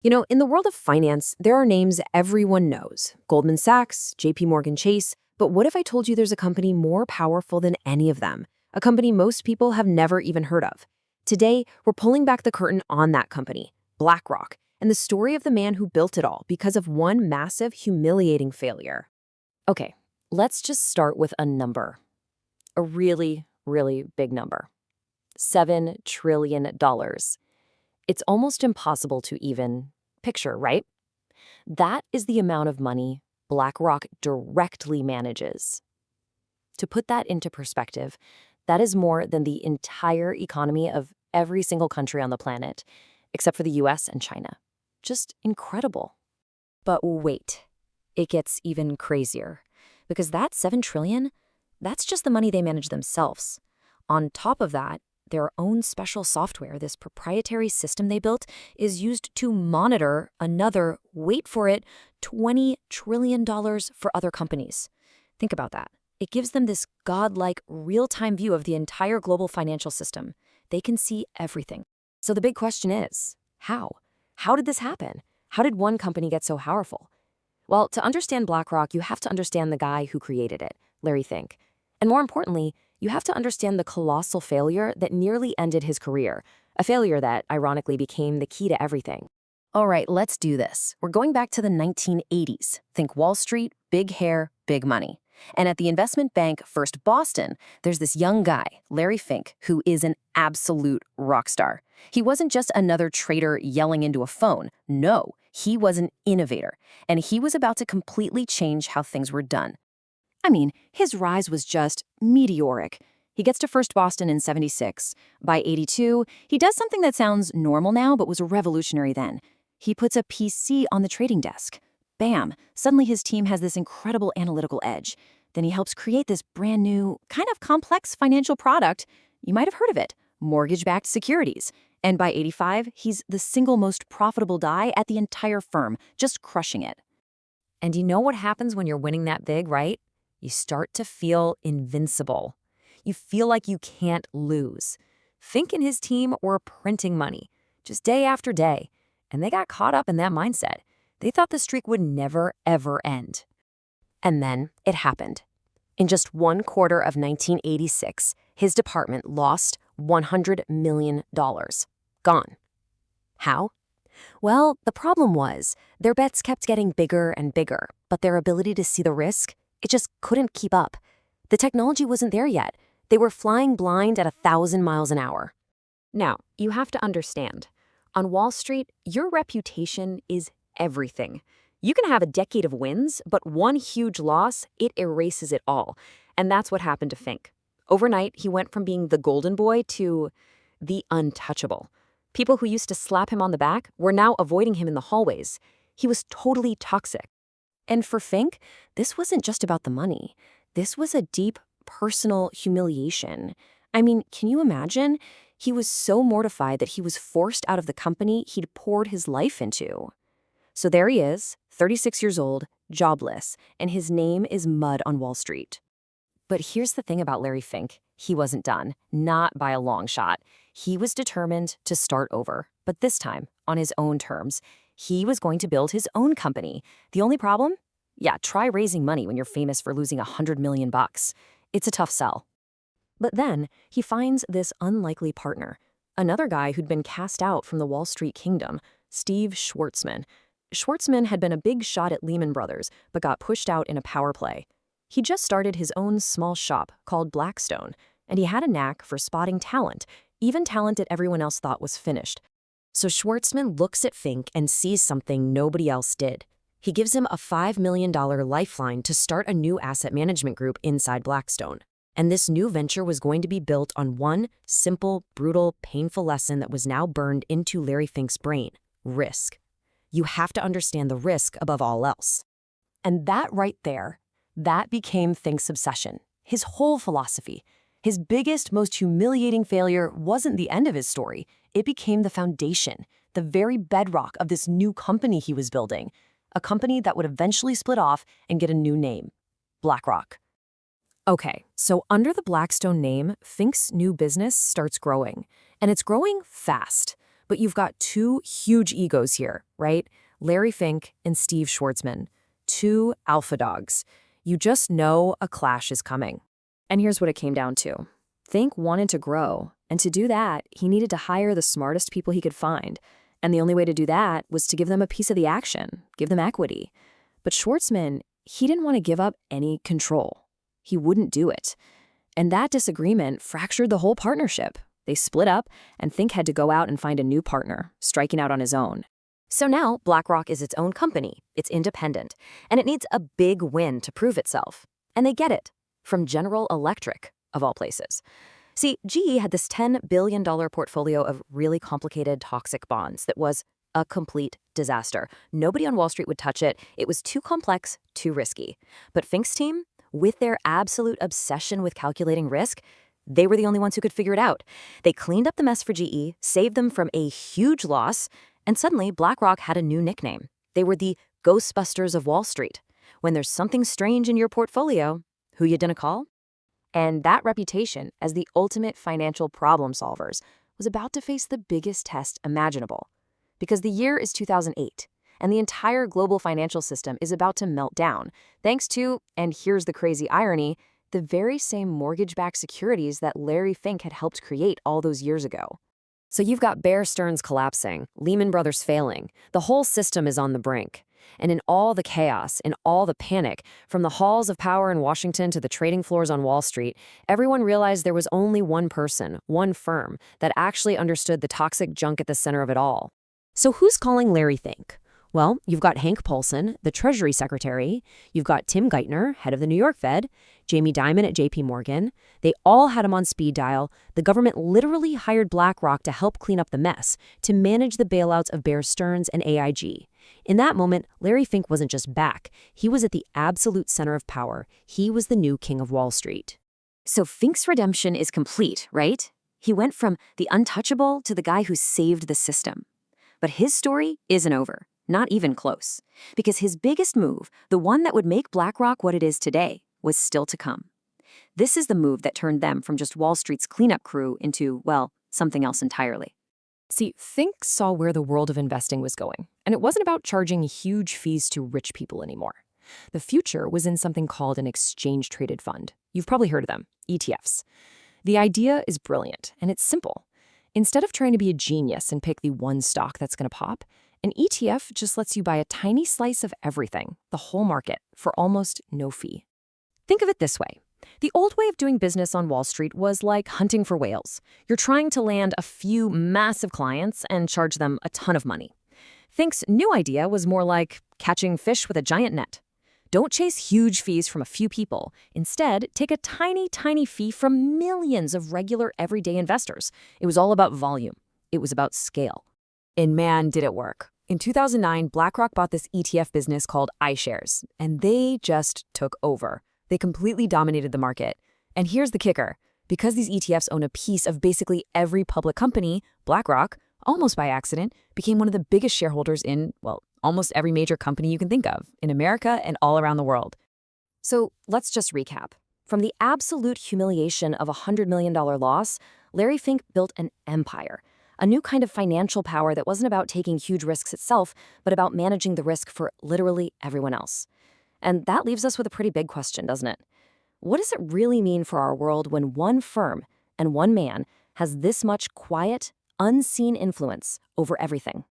In the world of finance, there are names everyone knows: Goldman Sachs, JP Morgan Chase. But what if I told you there's a company more powerful than any of them? A company most people have never even heard of. Today, we're pulling back the curtain on that company, BlackRock, and the story of the man who built it all because of one massive, humiliating failure. Okay, let's just start with a number. A really, really big number. $7 trillion. It's almost impossible to even picture, right? That is the amount of money BlackRock directly manages. To put that into perspective, that is more than the entire economy of every single country on the planet, except for the US and China. Just incredible. But wait, it gets even crazier. Because that 7 trillion, that's just the money they manage themselves. On top of that, their own special software, this proprietary system they built, is used to monitor another, wait for it, $20 trillion for other companies. Think about that. It gives them this godlike, real-time view of the entire global financial system. They can see everything. So the big question is, how? How did this happen? How did one company get so powerful? Well, to understand BlackRock, you have to understand the guy who created it, Larry Fink. And more importantly, you have to understand the colossal failure that nearly ended his career, a failure that, ironically, became the key to everything. All right, let's do this. We're going back to the 1980s. Think Wall Street, big hair, big money. And at the investment bank First Boston, there's this young guy, Larry Fink, who is an absolute rock star. He wasn't just another trader yelling into a phone. No, he was an innovator, and he was about to completely change how things were done. I mean, his rise was just meteoric. He gets to First Boston in '76. By '82, he does something that sounds normal now but was revolutionary then. He puts a PC on the trading desk. Bam! Suddenly his team has this incredible analytical edge. Then he helps create this brand new, kind of complex financial product. You might have heard of it, mortgage-backed securities. And by '85, he's the single most profitable guy at the entire firm, just crushing it. And you know what happens when you're winning that big, right? You start to feel invincible. You feel like you can't lose. Fink and his team were printing money, just day after day, and they got caught up in that mindset. They thought the streak would never, ever end. And then it happened. In just one quarter of 1986, his department lost $100 million. Gone. How? Well, the problem was, their bets kept getting bigger and bigger, but their ability to see the risk, it just couldn't keep up. The technology wasn't there yet. They were flying blind at 1,000 miles an hour. Now, you have to understand, on Wall Street, your reputation is everything. You can have a decade of wins, but one huge loss, it erases it all. And that's what happened to Fink. Overnight, he went from being the golden boy to the untouchable. People who used to slap him on the back were now avoiding him in the hallways. He was totally toxic. And for Fink, this wasn't just about the money. This was a deep, personal humiliation. I mean, can you imagine? He was so mortified that he was forced out of the company he'd poured his life into. So there he is, 36 years old, jobless, and his name is mud on Wall Street. But here's the thing about Larry Fink. He wasn't done, not by a long shot. He was determined to start over, but this time, on his own terms. He was going to build his own company. The only problem? Yeah, try raising money when you're famous for losing $100 million. It's a tough sell. But then, he finds this unlikely partner, another guy who'd been cast out from the Wall Street kingdom, Steve Schwartzman. Schwartzman had been a big shot at Lehman Brothers, but got pushed out in a power play. He just started his own small shop called Blackstone, and he had a knack for spotting talent, even talent that everyone else thought was finished. So Schwartzman looks at Fink and sees something nobody else did. He gives him a $5 million lifeline to start a new asset management group inside Blackstone. And this new venture was going to be built on one simple, brutal, painful lesson that was now burned into Larry Fink's brain: risk. You have to understand the risk above all else. And that right there, that became Fink's obsession, his whole philosophy. His biggest, most humiliating failure wasn't the end of his story. It became the foundation, the very bedrock of this new company he was building, a company that would eventually split off and get a new name: BlackRock. Okay, so under the Blackstone name, Fink's new business starts growing, and it's growing fast. But you've got two huge egos here, right? Larry Fink and Steve Schwartzman, two alpha dogs. You just know a clash is coming. And here's what it came down to. Fink wanted to grow, and to do that, he needed to hire the smartest people he could find. And the only way to do that was to give them a piece of the action, give them equity. But Schwartzman, he didn't want to give up any control. He wouldn't do it. And that disagreement fractured the whole partnership. They split up, and Fink had to go out and find a new partner, striking out on his own. So now BlackRock is its own company, it's independent, and it needs a big win to prove itself. And they get it, from General Electric, of all places. See, GE had this $10 billion portfolio of really complicated toxic bonds that was a complete disaster. Nobody on Wall Street would touch it. It was too complex, too risky. But Fink's team, with their absolute obsession with calculating risk, they were the only ones who could figure it out. They cleaned up the mess for GE, saved them from a huge loss, and suddenly BlackRock had a new nickname. They were the Ghostbusters of Wall Street. When there's something strange in your portfolio, who you gonna call? And that reputation as the ultimate financial problem solvers was about to face the biggest test imaginable. Because the year is 2008, and the entire global financial system is about to melt down, thanks to, and here's the crazy irony, the very same mortgage-backed securities that Larry Fink had helped create all those years ago. So you've got Bear Stearns collapsing, Lehman Brothers failing, the whole system is on the brink. And in all the chaos, in all the panic, from the halls of power in Washington to the trading floors on Wall Street, everyone realized there was only one person, one firm, that actually understood the toxic junk at the center of it all. So who's calling Larry Fink? Well, you've got Hank Paulson, the Treasury Secretary. You've got Tim Geithner, head of the New York Fed. Jamie Dimon at JP Morgan. They all had him on speed dial. The government literally hired BlackRock to help clean up the mess, to manage the bailouts of Bear Stearns and AIG. In that moment, Larry Fink wasn't just back. He was at the absolute center of power. He was the new king of Wall Street. So Fink's redemption is complete, right? He went from the untouchable to the guy who saved the system. But his story isn't over. Not even close. Because his biggest move, the one that would make BlackRock what it is today, was still to come. This is the move that turned them from just Wall Street's cleanup crew into, well, something else entirely. See, Fink saw where the world of investing was going, and it wasn't about charging huge fees to rich people anymore. The future was in something called an exchange-traded fund. You've probably heard of them, ETFs. The idea is brilliant, and it's simple. Instead of trying to be a genius and pick the one stock that's going to pop, an ETF just lets you buy a tiny slice of everything, the whole market, for almost no fee. Think of it this way. The old way of doing business on Wall Street was like hunting for whales. You're trying to land a few massive clients and charge them a ton of money. Fink's new idea was more like catching fish with a giant net. Don't chase huge fees from a few people. Instead, take a tiny, tiny fee from millions of regular, everyday investors. It was all about volume. It was about scale. And man, did it work. In 2009, BlackRock bought this ETF business called iShares, and they just took over. They completely dominated the market. And here's the kicker. Because these ETFs own a piece of basically every public company, BlackRock, almost by accident, became one of the biggest shareholders in, well, almost every major company you can think of, in America and all around the world. So let's just recap. From the absolute humiliation of a $100 million loss, Larry Fink built an empire. A new kind of financial power that wasn't about taking huge risks itself, but about managing the risk for literally everyone else. And that leaves us with a pretty big question, doesn't it? What does it really mean for our world when one firm and one man has this much quiet, unseen influence over everything?